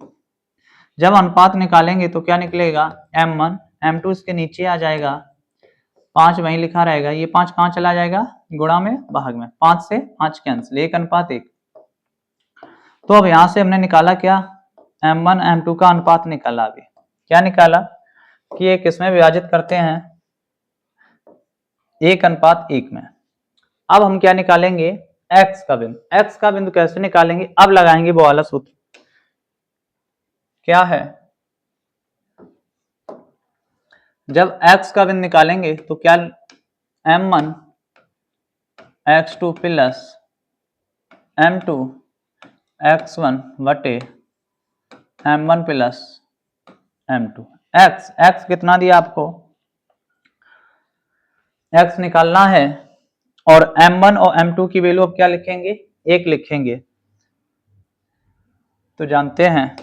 जब अनुपात निकालेंगे तो क्या निकलेगा, m1 m2 इसके नीचे आ जाएगा, 5 वहीं लिखा रहेगा, ये 5 कहाँ चला जाएगा, गुणा में भाग में, 5 से 5 कैंसिल, 1:1। तो अब यहां से हमने निकाला क्या, m1 m2 का अनुपात निकाला, अभी क्या निकाला कि ये किसमें विभाजित करते हैं, 1:1 में। अब हम क्या निकालेंगे, x का बिंदु, x का बिंदु कैसे निकालेंगे, अब लगाएंगे वो वाला सूत्र, क्या है, जब x का बिंदु निकालेंगे तो क्या, m1 x2 plus m2 x1 बटे m1 प्लस m2, x कितना दिया आपको, x निकालना है, और m1 और m2 की वैल्यू अब क्या लिखेंगे, 1 लिखेंगे, तो जानते हैं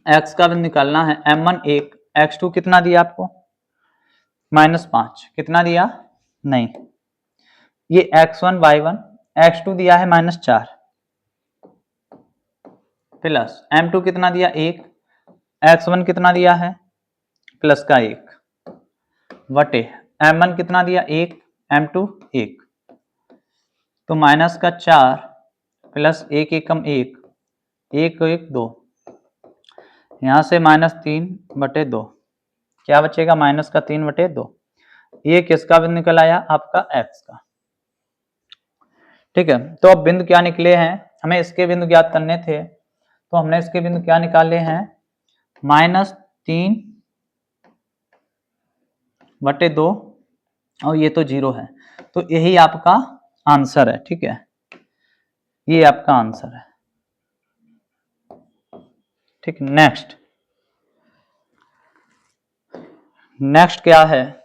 x का बिंदु निकालना है, m1 1, x2 कितना दिया आपको, -5, कितना दिया, नहीं, ये x1 y1, x2 दिया है -4 प्लस m2 कितना दिया 1, x1 कितना दिया है प्लस का 1 बटे m1 कितना दिया 1, m2 1, तो माइनस का 4 प्लस 1 एकम 1, 1 1 2, यहां से -3/2, क्या बचेगा, -3/2, ये किसका बिंदु निकल आया, आपका x का। ठीक है, तो अब बिंदु क्या निकले हैं, हमें इसके बिंदु ज्ञात करने थे, तो हमने इसके बिंदु क्या निकाले हैं, 3/2 और ये तो 0 है, तो यही आपका आंसर है। ठीक है, ये आपका आंसर है। ठीक, नेक्स्ट क्या है,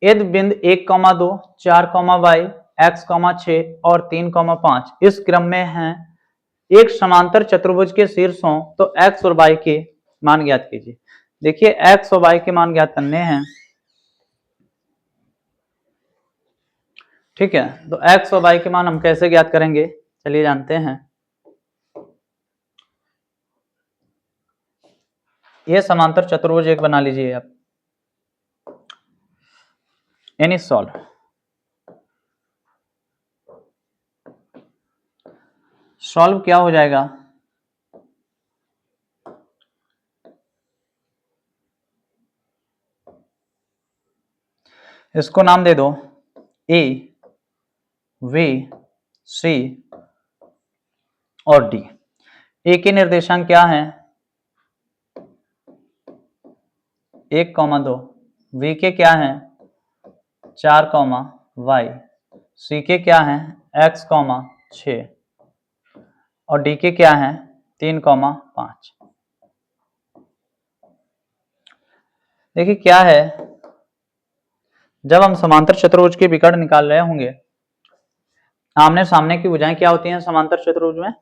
यदि बिंदु 1,2, 4,y, x, 6 और 3,5 इस क्रम में हैं एक समांतर चतुर्भुज के शीर्षों, तो x और y के मान ज्ञात कीजिए। देखिए x और y के मान ज्ञात करने हैं। ठीक है, तो x और y के मान हम कैसे ज्ञात करेंगे, चलिए जानते हैं। ये समांतर चतुर्भुज एक बना लीजिए आप, यानी सॉल्व क्या हो जाएगा, इसको नाम दे दो A, V, C और D। A के निर्देशांक क्या है, 1,2, V के क्या है 4, y, C के क्या है x, 6 और D के क्या है 3,5। देखिए क्या है, जब हम समांतर चतुर्भुज के विकर्ण निकाल रहे होंगे, आमने सामने की भुजाएं क्या होती हैं समांतर चतुर्भुज में,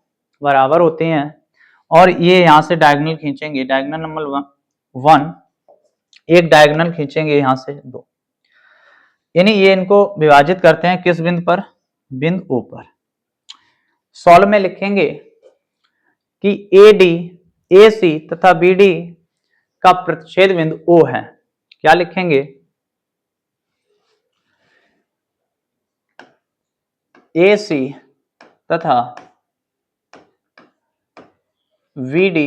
बराबर होती हैं, और ये यहां से डायगोनल खींचेंगे, डायगोनल नंबर 1, एक डायगोनल खींचेंगे यहां से 2, यानी ये इनको विभाजित करते हैं किस बिंदु पर, बिंदु O पर। सॉल्व में लिखेंगे कि AD, AC तथा BD का प्रतिच्छेद बिंदु O है। क्या लिखेंगे, AC तथा VD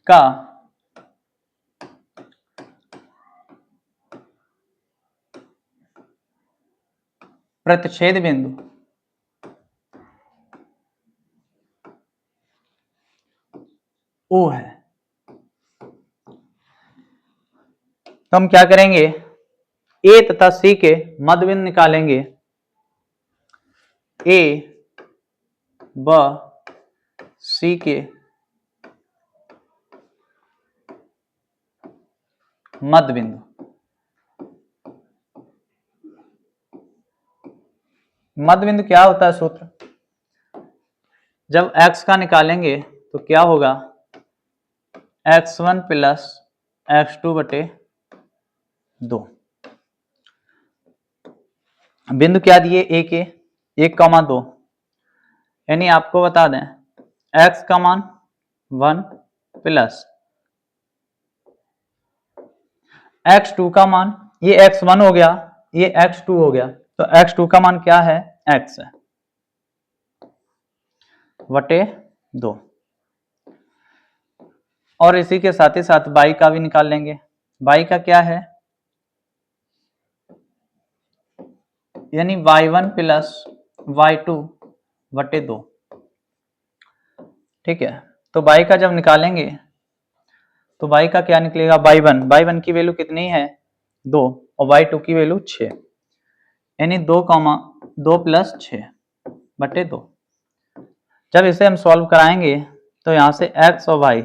का प्रतिच्छेद बिंदु O है। तो हम क्या करेंगे, A तथा C के मध्य बिंदु निकालेंगे, A व C के मध्य बिंदु, मध्य बिंदु क्या होता है सूत्र, जब x का निकालेंगे तो क्या होगा, x1 प्लस x2/2। बिंदु क्या दिए A के 1,2, यानी आपको बता दें x का मान 1 प्लस x2 का मान, ये x1 हो गया, ये x2 हो गया, तो x2 का मान क्या है, x है बटे 2, और इसी के साथ ही साथ y का भी निकाल लेंगे। y का क्या है, यानी y1 प्लस y2/2। ठीक है, तो y का जब निकालेंगे तो y का क्या निकलेगा, y1 की वैल्यू कितनी है 2 और y2 की वैल्यू 6, यानी 2 प्लस 6/2। जब इसे हम सॉल्व कराएंगे तो यहां से x और y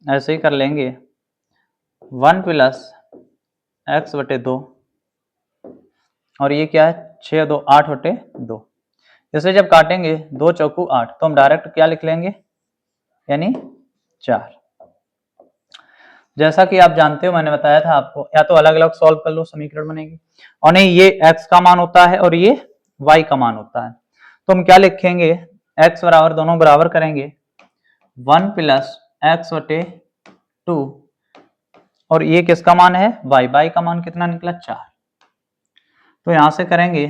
ऐसे ही कर लेंगे, 1 प्लस x/2 और ये क्या है 6 2 8/2। इसे जब काटेंगे 2 चौकू 8, तो हम डायरेक्ट क्या लिख लेंगे, यानी 4। जैसा कि आप जानते हो, मैंने बताया था आपको, या तो अलग अलग सॉल्व कर लो समीकरण बनेगी, और नहीं ये x का मान होता है और ये y का मान होता है, तो हम क्या लिखेंगे, x बराबर, दोनों बराबर करेंगे 1 प्लस x/2 और ये किसका मान है, y का मान कितना निकला 4। तो यहां से करेंगे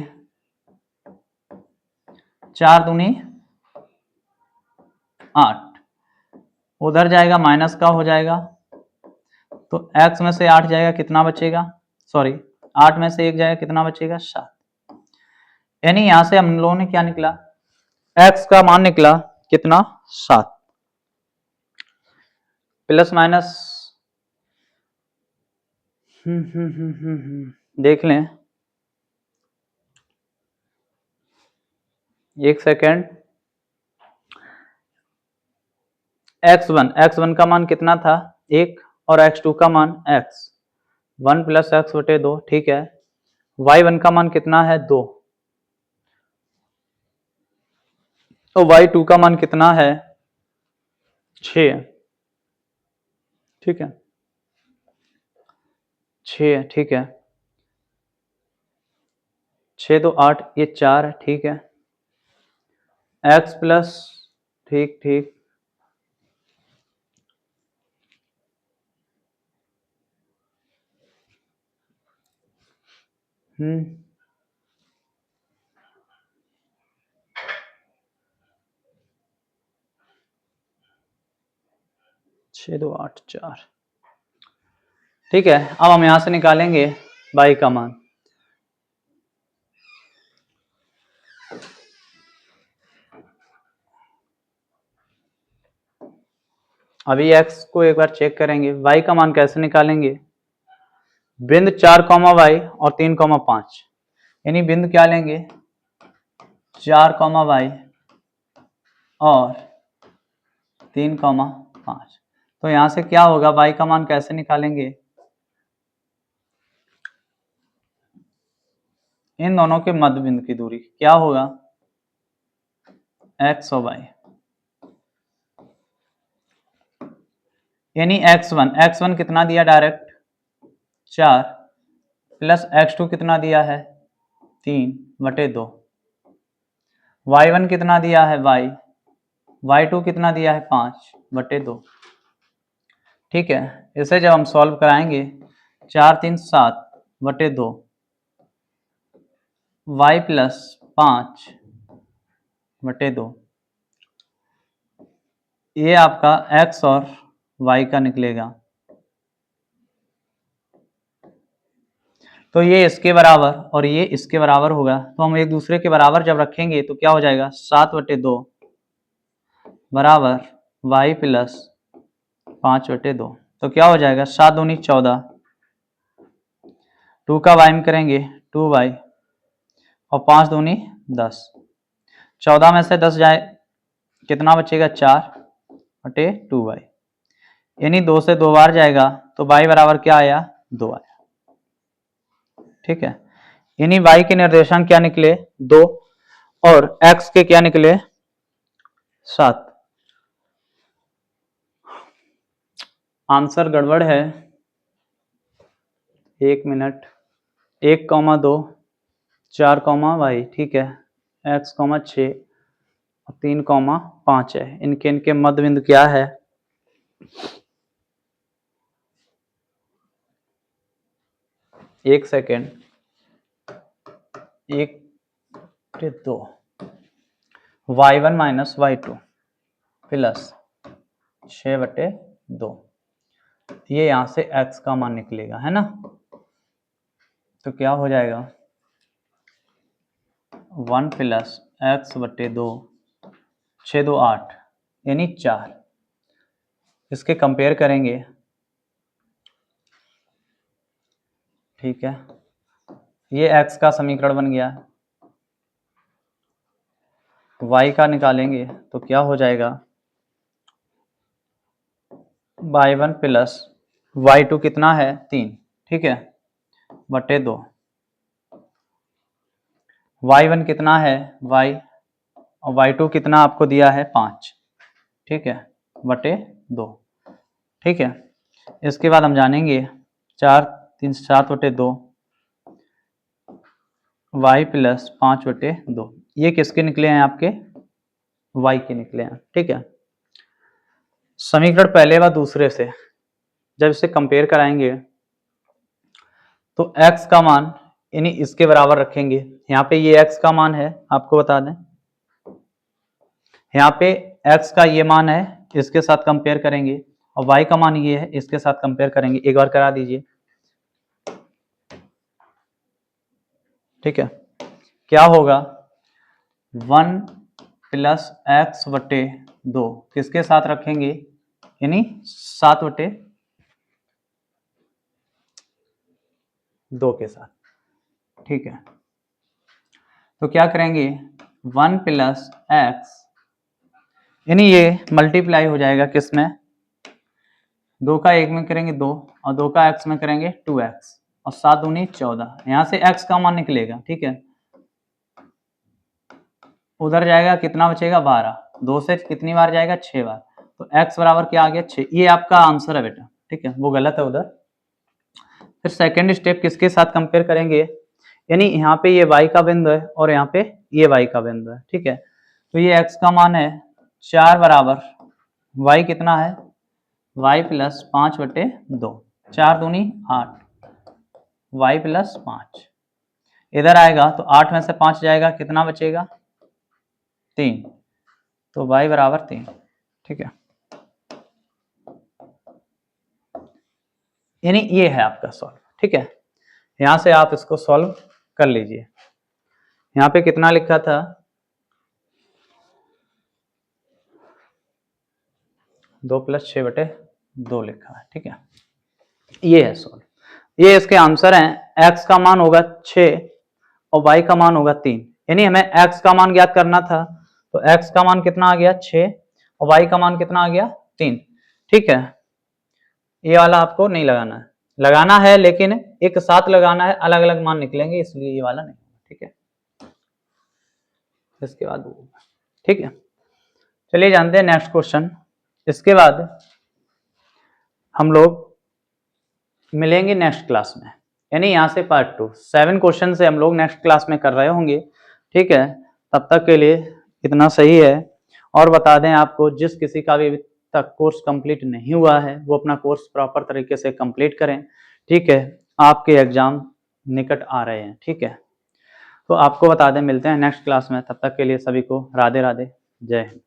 4 दूनी 8, उधर जाएगा माइनस का हो जाएगा, तो x में से 8 जाएगा कितना बचेगा, सॉरी 8 में से 1 जाएगा कितना बचेगा 7, यानी यहां से हम लोगों ने क्या निकला, x का मान निकला कितना 7। प्लस माइनस देख लें, एक सेकेंड। x1 का मान कितना था 1 और x2 का मान x, 1 प्लस एक्स बटे 2, ठीक है। y1 का मान कितना है 2 और y2 का मान कितना है 6, ठीक है, 6, ठीक है, 6 2 8, ये 4 है, ठीक है। x प्लस, ठीक ठीक, हम्म, 6 2 8 4, ठीक है। अब हम यहां से निकालेंगे y का मान। अभी x को एक बार चेक करेंगे, y का मान कैसे निकालेंगे। बिंदु 4 y और 3 5, यानी बिंदु क्या लेंगे 4 y और 3 5। तो यहां से क्या होगा, y का मान कैसे निकालेंगे, इन दोनों के मध्य बिंदु की दूरी क्या होगा x और y, यानी x1 कितना दिया डायरेक्ट 4 प्लस x2 कितना दिया है 3 बटे 2, y1 कितना दिया है y2 कितना दिया है 5 बटे 2, ठीक है। इसे जब हम सॉल्व कराएंगे 4 3 7 बटे 2 y प्लस 5 बटे 2, ये आपका x और y का निकलेगा। तो ये इसके बराबर और ये इसके बराबर होगा, तो हम एक दूसरे के बराबर जब रखेंगे तो क्या हो जाएगा 7 बटे 2 बराबर y प्लस 5 बटे 2, तो क्या हो जाएगा 7 दूनी 14, 2 का y में करेंगे 2y और 5 दूनी 10, 14 में से 10 जाए कितना बचेगा 4 बटे 2y, यानी 2 से 2 बार जाएगा तो y बराबर क्या आया 2 आया, ठीक है। यानी y के निर्देशांक क्या निकले 2 और x के क्या निकले 7। आंसर गड़बड़ है, 1 मिनट, 1,2 4 y, ठीक है, x 6 और 3 5 है, इनके इनके मध्य बिंदु क्या है, एक second, 1 2 y1 minus y2 plus 6 बटे 2, ये यहां से x का मान निकलेगा, है ना। तो क्या हो जाएगा 1 प्लस एक्स बटे 2, 6 2 8, यानी 4। इसके कंपेयर करेंगे, ठीक है, ये x का समीकरण बन गया, y का निकालेंगे तो क्या हो जाएगा y1 प्लस y2 कितना है 3, ठीक है, बटे 2, y1 कितना है y और y2 कितना आपको दिया है 5, ठीक है, बटे 2, ठीक है। इसके बाद हम जानेंगे 4 3 7 बटे 2 y प्लस 5 बटे 2, ये किसके निकले हैं आपके y के निकले हैं, ठीक है। समीकरण पहले व दूसरे से जब इसे कंपेयर कराएंगे तो x का मान यानी इसके बराबर रखेंगे, यहाँ पे ये x का मान है, आपको बता दें यहाँ पे x का ये मान है, इसके साथ कंपेयर करेंगे, और y का मान ये है, इसके साथ कंपेयर करेंगे, एक बार करा दीजिए, ठीक है। क्या होगा 1 प्लस एक्स बटे 2 किसके साथ रखेंगे यानी 7/2 के साथ, ठीक है। तो क्या करेंगे 1 + x, यानी ये मल्टीप्लाई हो जाएगा किसमें, 2 का 1 में करेंगे 2 और 2 का x में करेंगे 2x और 7 दूनी 14, यहाँ से x का मान निकलेगा, ठीक है। उधर जाएगा कितना बचेगा 12, 2 से कितनी बार जाएगा 6 बार, तो x बराबर क्या आ गया 6, ये आपका आंसर है बेटा, ठीक है, वो गलत है उधर। फिर सेकंड स्टेप किसके साथ कंपेयर करेंगे, यानी यहाँ पे ये y का बिंदु है और यहाँ पे ये y का बिंदु है, ठीक है। तो ये x का मान है 4 बराबर y कितना है, y + 5/2, 4 दूनी 8, y + 5, इधर आएगा तो 8 में से 5 जाएगा, कितना बचेगा 3, तो y बराबर 3, ठीक है। यानी ये है आपका सॉल्व, ठीक है। यहां से आप इसको सॉल्व कर लीजिए। यहाँ पे कितना लिखा था, 2 + 6/2 लिखा है, ठीक है। ये है सॉल्व, ये इसके आंसर हैं। x का मान होगा 6 और y का मान होगा 3, यानी हमें x का मान ज्ञात करना था, तो x का मान कितना आ गया 6 और y का मान कितना आ गया 3, ठीक है। ये वाला आपको नहीं लगाना है, लगाना है लेकिन एक साथ लगाना है, अलग अलग मान निकलेंगे, इसलिए ये वाला नहीं, ठीक है। इसके बाद वो, ठीक है। चलिए जानते हैं नेक्स्ट क्वेश्चन। इसके बाद हम लोग मिलेंगे नेक्स्ट क्लास में, यानी यहाँ से पार्ट 2, 7 क्वेश्चन से हम लोग नेक्स्ट क्लास में कर रहे होंगे, ठीक है। तब तक के लिए इतना सही है। और बता दें आपको, जिस किसी का भी तक कोर्स कंप्लीट नहीं हुआ है वो अपना कोर्स प्रॉपर तरीके से कंप्लीट करें, ठीक है। आपके एग्जाम निकट आ रहे हैं, ठीक है। तो आपको बता दें, मिलते हैं नेक्स्ट क्लास में, तब तक के लिए सभी को राधे राधे, जय हिंद।